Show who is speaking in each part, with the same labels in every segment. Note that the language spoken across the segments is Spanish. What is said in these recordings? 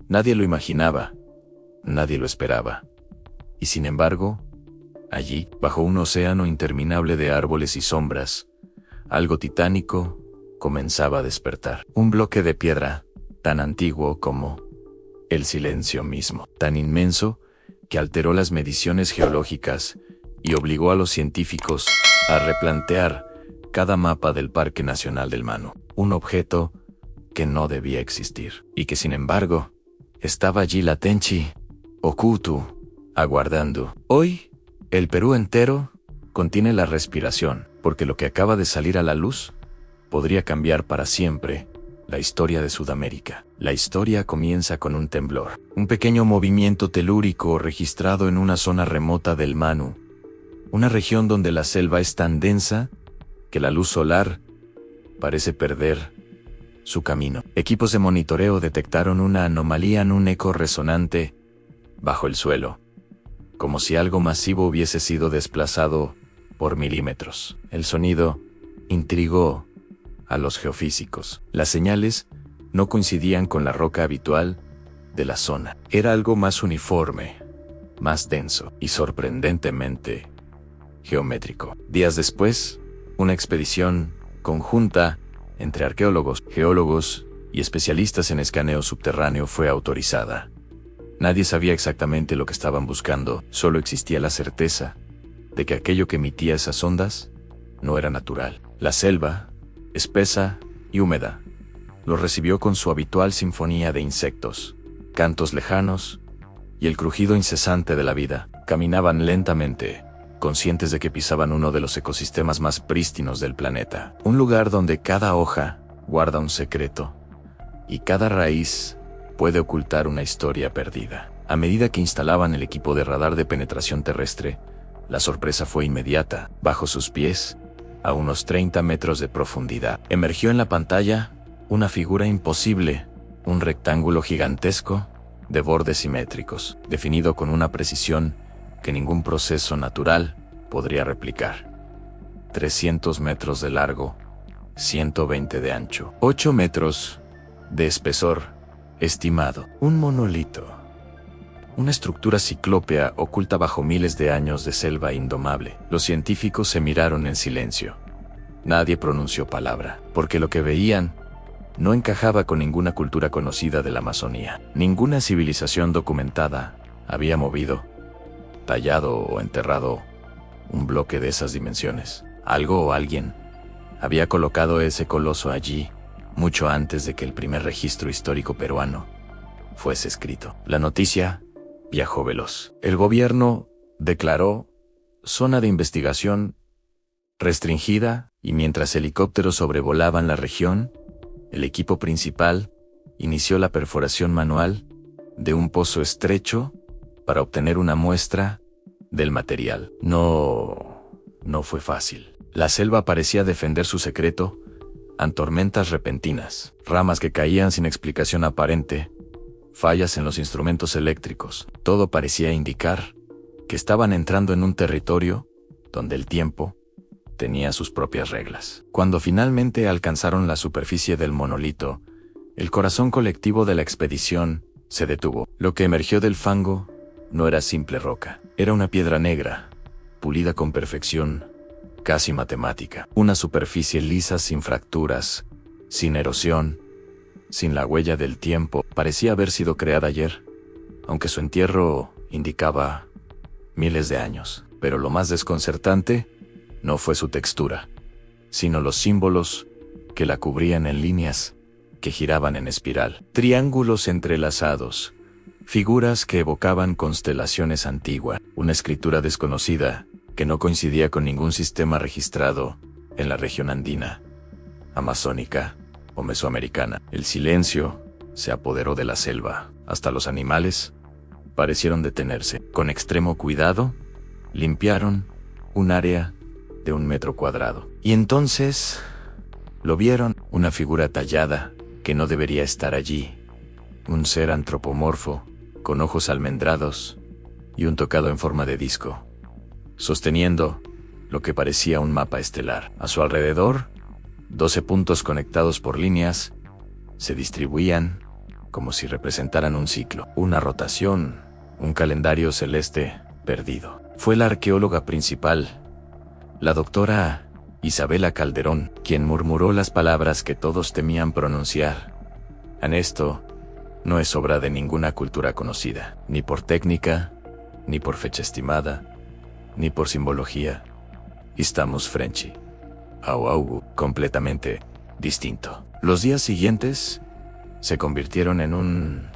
Speaker 1: Nadie lo imaginaba, nadie lo esperaba. Y sin embargo, allí, bajo un océano interminable de árboles y sombras, algo titánico comenzaba a despertar. Un bloque de piedra, tan antiguo como el silencio mismo, tan inmenso que alteró las mediciones geológicas y obligó a los científicos a replantear cada mapa del Parque Nacional del Manu. Un objeto que no debía existir y que sin embargo estaba allí latente, oculto, aguardando. Hoy, el Perú entero contiene la respiración, porque lo que acaba de salir a la luz podría cambiar para siempre la historia de Sudamérica. La historia comienza con un temblor, un pequeño movimiento telúrico registrado en una zona remota del Manu, una región donde la selva es tan densa que la luz solar parece perder su camino. Equipos de monitoreo detectaron una anomalía en un eco resonante bajo el suelo, como si algo masivo hubiese sido desplazado por milímetros. El sonido intrigó a los geofísicos. Las señales no coincidían con la roca habitual de la zona. Era algo más uniforme, más denso y sorprendentemente geométrico. Días después, una expedición conjunta entre arqueólogos, geólogos y especialistas en escaneo subterráneo fue autorizada. Nadie sabía exactamente lo que estaban buscando, solo existía la certeza de que aquello que emitía esas ondas no era natural. La selva, espesa y húmeda, lo recibió con su habitual sinfonía de insectos, cantos lejanos y el crujido incesante de la vida. Caminaban lentamente, conscientes de que pisaban uno de los ecosistemas más prístinos del planeta. Un lugar donde cada hoja guarda un secreto y cada raíz puede ocultar una historia perdida. A medida que instalaban el equipo de radar de penetración terrestre, la sorpresa fue inmediata. Bajo sus pies, a unos 30 metros de profundidad, emergió en la pantalla una figura imposible, un rectángulo gigantesco de bordes simétricos, definido con una precisión que ningún proceso natural podría replicar. 300 metros de largo, 120 de ancho, 8 metros de espesor estimado. Un monolito. Una estructura ciclópea oculta bajo miles de años de selva indomable. Los científicos se miraron en silencio. Nadie pronunció palabra, porque lo que veían no encajaba con ninguna cultura conocida de la Amazonía. Ninguna civilización documentada había movido, tallado o enterrado un bloque de esas dimensiones. Algo o alguien había colocado ese coloso allí mucho antes de que el primer registro histórico peruano fuese escrito. La noticia viajó veloz. El gobierno declaró zona de investigación restringida y mientras helicópteros sobrevolaban la región, el equipo principal inició la perforación manual de un pozo estrecho para obtener una muestra del material. No fue fácil. La selva parecía defender su secreto ante tormentas repentinas, ramas que caían sin explicación aparente, fallas en los instrumentos eléctricos. Todo parecía indicar que estaban entrando en un territorio donde el tiempo tenía sus propias reglas. Cuando finalmente alcanzaron la superficie del monolito, el corazón colectivo de la expedición se detuvo. Lo que emergió del fango no era simple roca, era una piedra negra, pulida con perfección, casi matemática. Una superficie lisa sin fracturas, sin erosión, sin la huella del tiempo. Parecía haber sido creada ayer, aunque su entierro indicaba miles de años. Pero lo más desconcertante no fue su textura, sino los símbolos que la cubrían en líneas que giraban en espiral. Triángulos entrelazados, figuras que evocaban constelaciones antiguas, una escritura desconocida que no coincidía con ningún sistema registrado en la región andina, amazónica o mesoamericana. El silencio se apoderó de la selva. Hasta los animales parecieron detenerse. Con extremo cuidado, limpiaron un área de 1 metro cuadrado. Y entonces lo vieron, una figura tallada que no debería estar allí. Un ser antropomorfo, con ojos almendrados y un tocado en forma de disco, sosteniendo lo que parecía un mapa estelar. A su alrededor, 12 puntos conectados por líneas se distribuían como si representaran un ciclo, una rotación, un calendario celeste perdido. Fue la arqueóloga principal, la doctora Isabela Calderón, quien murmuró las palabras que todos temían pronunciar. Esto no es obra de ninguna cultura conocida, ni por técnica, ni por fecha estimada, ni por simbología. Estamos Frenchy. Algo completamente distinto. Los días siguientes se convirtieron en un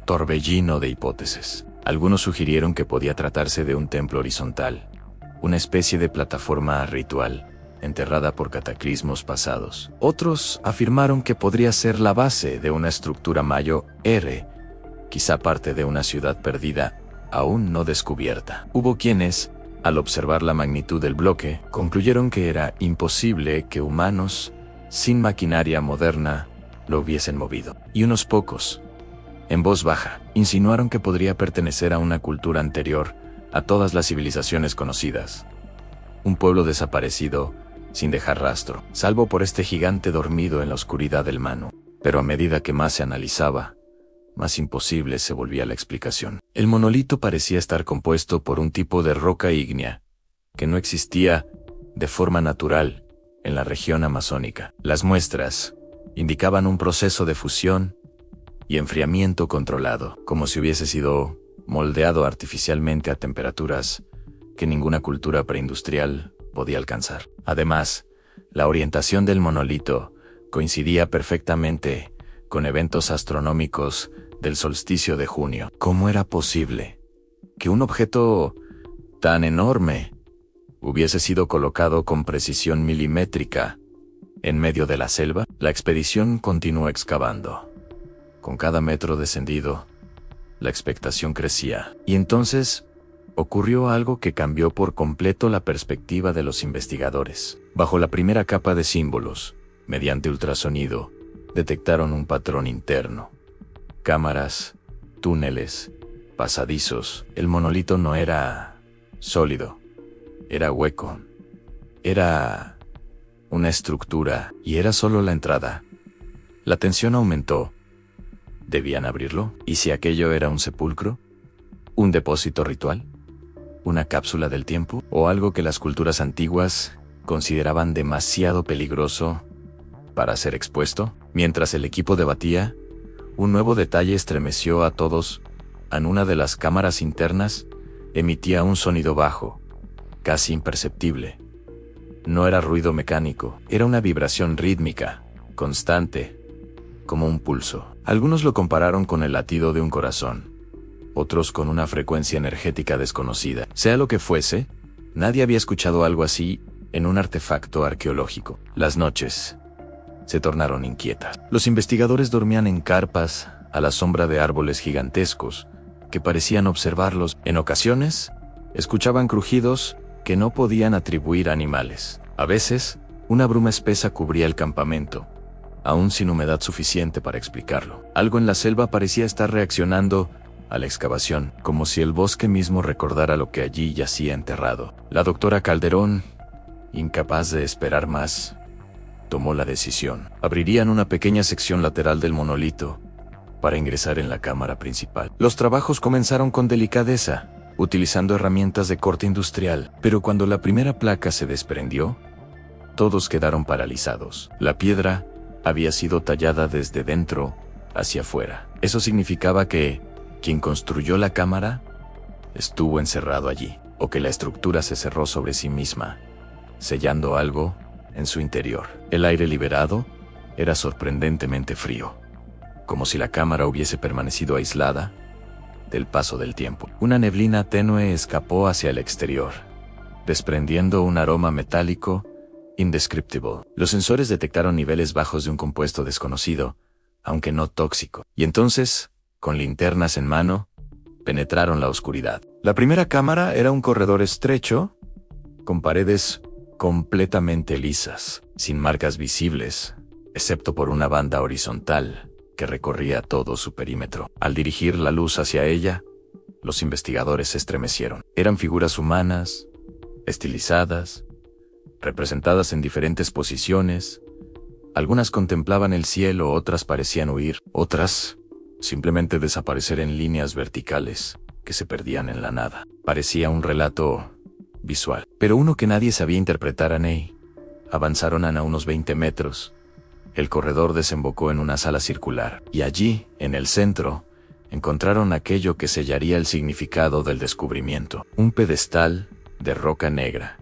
Speaker 1: torbellino de hipótesis. Algunos sugirieron que podía tratarse de un templo horizontal, una especie de plataforma ritual, enterrada por cataclismos pasados. Otros afirmaron que podría ser la base de una estructura mayor, quizá parte de una ciudad perdida, aún no descubierta. Hubo quienes, al observar la magnitud del bloque, concluyeron que era imposible que humanos, sin maquinaria moderna, lo hubiesen movido. Y unos pocos, en voz baja, insinuaron que podría pertenecer a una cultura anterior a todas las civilizaciones conocidas. Un pueblo desaparecido, sin dejar rastro, salvo por este gigante dormido en la oscuridad del Manu. Pero a medida que más se analizaba, más imposible se volvía la explicación. El monolito parecía estar compuesto por un tipo de roca ígnea, que no existía de forma natural en la región amazónica. Las muestras indicaban un proceso de fusión y enfriamiento controlado, como si hubiese sido moldeado artificialmente a temperaturas que ninguna cultura preindustrial podía alcanzar. Además, la orientación del monolito coincidía perfectamente con eventos astronómicos del solsticio de junio. ¿Cómo era posible que un objeto tan enorme hubiese sido colocado con precisión milimétrica en medio de la selva? La expedición continuó excavando. Con cada metro descendido, la expectación crecía. Y entonces ocurrió algo que cambió por completo la perspectiva de los investigadores. Bajo la primera capa de símbolos, mediante ultrasonido, detectaron un patrón interno. Cámaras, túneles, pasadizos. El monolito no era sólido, era hueco. Era una estructura, y era solo la entrada. La tensión aumentó. ¿Debían abrirlo? ¿Y si aquello era un sepulcro? ¿Un depósito ritual? ¿Una cápsula del tiempo? ¿O algo que las culturas antiguas consideraban demasiado peligroso para ser expuesto? Mientras el equipo debatía, un nuevo detalle estremeció a todos. En una de las cámaras internas emitía un sonido bajo, casi imperceptible. No era ruido mecánico, era una vibración rítmica, constante, como un pulso. Algunos lo compararon con el latido de un corazón, otros con una frecuencia energética desconocida. Sea lo que fuese, nadie había escuchado algo así en un artefacto arqueológico. Las noches se tornaron inquietas. Los investigadores dormían en carpas a la sombra de árboles gigantescos que parecían observarlos. En ocasiones, escuchaban crujidos que no podían atribuir a animales. A veces, una bruma espesa cubría el campamento, aún sin humedad suficiente para explicarlo. Algo en la selva parecía estar reaccionando a la excavación, como si el bosque mismo recordara lo que allí yacía enterrado. La doctora Calderón, incapaz de esperar más, tomó la decisión. Abrirían una pequeña sección lateral del monolito para ingresar en la cámara principal. Los trabajos comenzaron con delicadeza, utilizando herramientas de corte industrial, pero cuando la primera placa se desprendió, todos quedaron paralizados. La piedra había sido tallada desde dentro hacia afuera. Eso significaba que quien construyó la cámara estuvo encerrado allí, o que la estructura se cerró sobre sí misma, sellando algo en su interior. El aire liberado era sorprendentemente frío, como si la cámara hubiese permanecido aislada del paso del tiempo. Una neblina tenue escapó hacia el exterior, desprendiendo un aroma metálico indescriptible. Los sensores detectaron niveles bajos de un compuesto desconocido, aunque no tóxico. Y entonces, con linternas en mano, penetraron la oscuridad. La primera cámara era un corredor estrecho, con paredes completamente lisas, sin marcas visibles, excepto por una banda horizontal que recorría todo su perímetro. Al dirigir la luz hacia ella, los investigadores se estremecieron. Eran figuras humanas, estilizadas, representadas en diferentes posiciones. Algunas contemplaban el cielo, otras parecían huir, otras simplemente desaparecer en líneas verticales que se perdían en la nada. Parecía un relato visual, pero uno que nadie sabía interpretar. A Ney. Avanzaron a unos 20 metros. El corredor desembocó en una sala circular, y allí, en el centro, encontraron aquello que sellaría el significado del descubrimiento. Un pedestal de roca negra,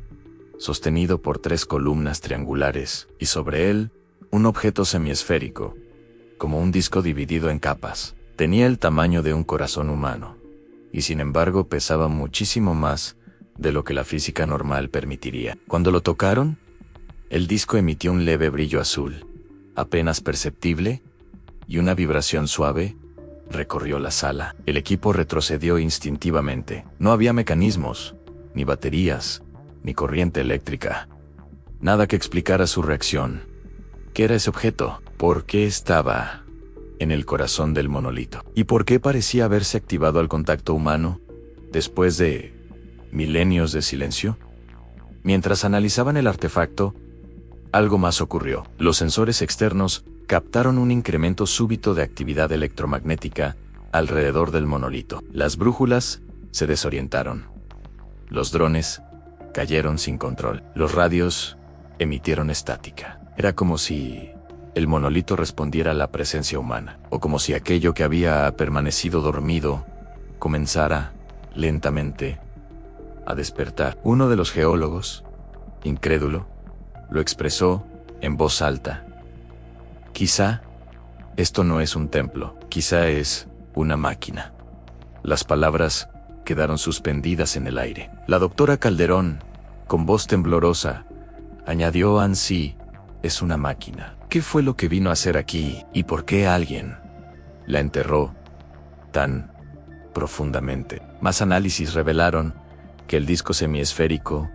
Speaker 1: sostenido por 3 columnas triangulares, y sobre él, un objeto semiesférico, como un disco dividido en capas. Tenía el tamaño de un corazón humano, y sin embargo pesaba muchísimo más de lo que la física normal permitiría. Cuando lo tocaron, el disco emitió un leve brillo azul, apenas perceptible, y una vibración suave recorrió la sala. El equipo retrocedió instintivamente. No había mecanismos, ni baterías, ni corriente eléctrica. Nada que explicara su reacción. ¿Qué era ese objeto? ¿Por qué estaba en el corazón del monolito? ¿Y por qué parecía haberse activado al contacto humano después de milenios de silencio? Mientras analizaban el artefacto, algo más ocurrió. Los sensores externos captaron un incremento súbito de actividad electromagnética alrededor del monolito. Las brújulas se desorientaron. Los drones cayeron sin control. Los radios emitieron estática. Era como si el monolito respondiera a la presencia humana, o como si aquello que había permanecido dormido comenzara, lentamente, a despertar. Uno de los geólogos, incrédulo, lo expresó en voz alta. Quizá esto no es un templo, quizá es una máquina. Las palabras quedaron suspendidas en el aire. La doctora Calderón, con voz temblorosa, añadió: Ansí, es una máquina. ¿Qué fue lo que vino a hacer aquí y por qué alguien la enterró tan profundamente? Más análisis revelaron que el disco semiesférico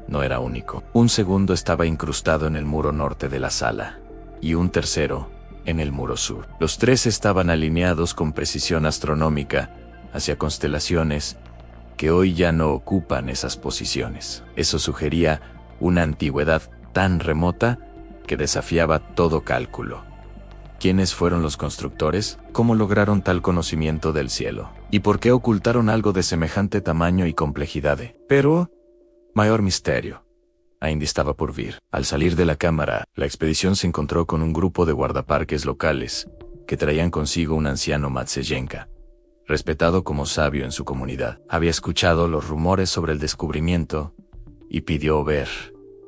Speaker 1: no era único. Un segundo estaba incrustado en el muro norte de la sala, y un tercero en el muro sur. Los 3 estaban alineados con precisión astronómica hacia constelaciones que hoy ya no ocupan esas posiciones. Eso sugería una antigüedad tan remota que desafiaba todo cálculo. ¿Quiénes fueron los constructores? ¿Cómo lograron tal conocimiento del cielo? ¿Y por qué ocultaron algo de semejante tamaño y complejidad? Pero mayor misterio ainda estaba por vir. Al salir de la cámara, la expedición se encontró con un grupo de guardaparques locales que traían consigo un anciano Matseyenka, respetado como sabio en su comunidad. Había escuchado los rumores sobre el descubrimiento y pidió ver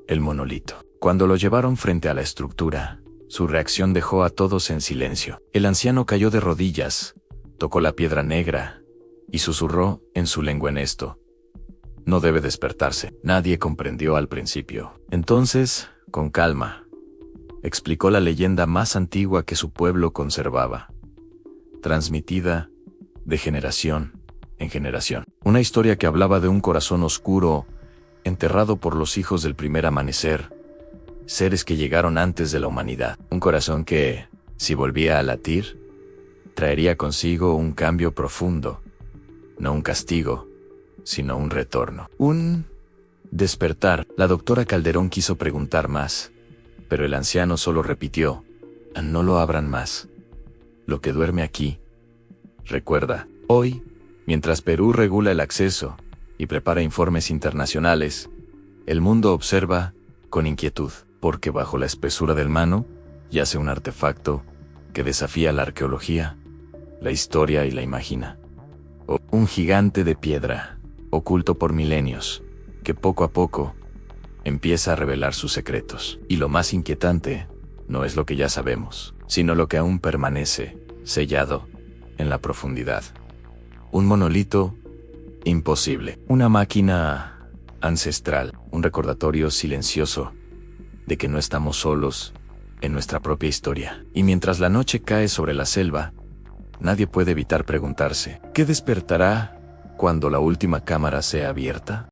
Speaker 1: el monolito. Cuando lo llevaron frente a la estructura, su reacción dejó a todos en silencio. El anciano cayó de rodillas, tocó la piedra negra y susurró en su lengua en esto: no debe despertarse. Nadie comprendió al principio. Entonces, con calma, explicó la leyenda más antigua que su pueblo conservaba, transmitida de generación en generación. Una historia que hablaba de un corazón oscuro, enterrado por los hijos del primer amanecer, seres que llegaron antes de la humanidad. Un corazón que, si volvía a latir, traería consigo un cambio profundo, no un castigo, sino un retorno. Un despertar. La doctora Calderón quiso preguntar más, pero el anciano solo repitió: no lo abran más. Lo que duerme aquí. Recuerda, hoy, mientras Perú regula el acceso y prepara informes internacionales, el mundo observa con inquietud, porque bajo la espesura del mano yace un artefacto que desafía la arqueología, la historia y la imagina. Un gigante de piedra, oculto por milenios, que poco a poco empieza a revelar sus secretos. Y lo más inquietante no es lo que ya sabemos, sino lo que aún permanece sellado en la profundidad. Un monolito imposible, una máquina ancestral, un recordatorio silencioso de que no estamos solos en nuestra propia historia. Y mientras la noche cae sobre la selva, nadie puede evitar preguntarse: ¿qué despertará cuando la última cámara sea abierta?